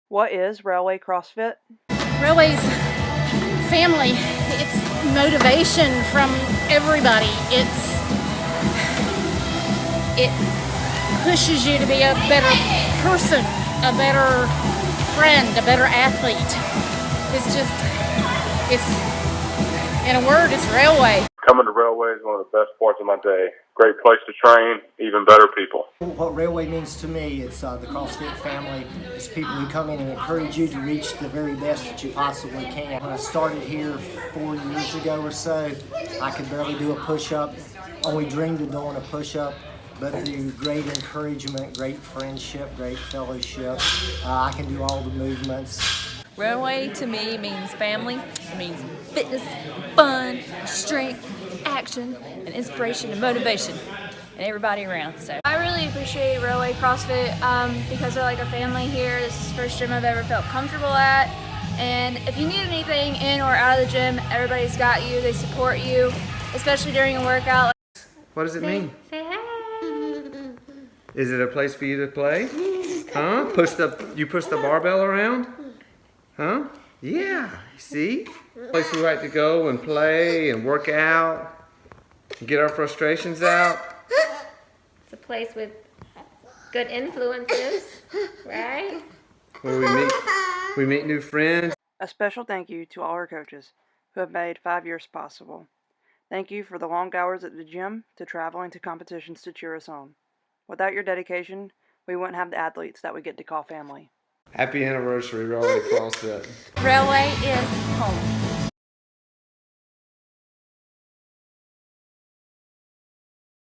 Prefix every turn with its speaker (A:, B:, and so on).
A: What is Railway CrossFit?
B: Railway's family. It's motivation from everybody. It pushes you to be a better person, a better friend, a better athlete. It's in a word, it's Railway.
C: Coming to Railway is one of the best parts of my day. Great place to train, even better people.
D: What Railway means to me, it's the CrossFit family. It's people who come in and encourage you to reach the very best that you possibly can. When I started here 4 years ago or so, I could barely do a push-up. Only dreamed of doing a push-up. But through great encouragement, great friendship, great fellowship, I can do all the movements.
E: Railway to me means family. It means fitness, fun, strength, action, and inspiration and motivation, and everybody around. So
F: I really appreciate Railway CrossFit because they're like a family here. This is the first gym I've ever felt comfortable at. And if you need anything in or out of the gym, everybody's got you. They support you, especially during a workout.
G: What does it mean?
F: Say hi.
G: Is it a place for you to play? Huh? You push the barbell around? Huh? Yeah, see? Place we like to go and play and work out, and get our frustrations out.
H: It's a place with good influences, right?
G: Where we meet new friends.
A: A special thank you to all our coaches who have made 5 years possible. Thank you for the long hours at the gym, to traveling to competitions to cheer us on. Without your dedication, we wouldn't have the athletes that we get to call family.
G: Happy anniversary, Railway CrossFit.
E: Railway is home.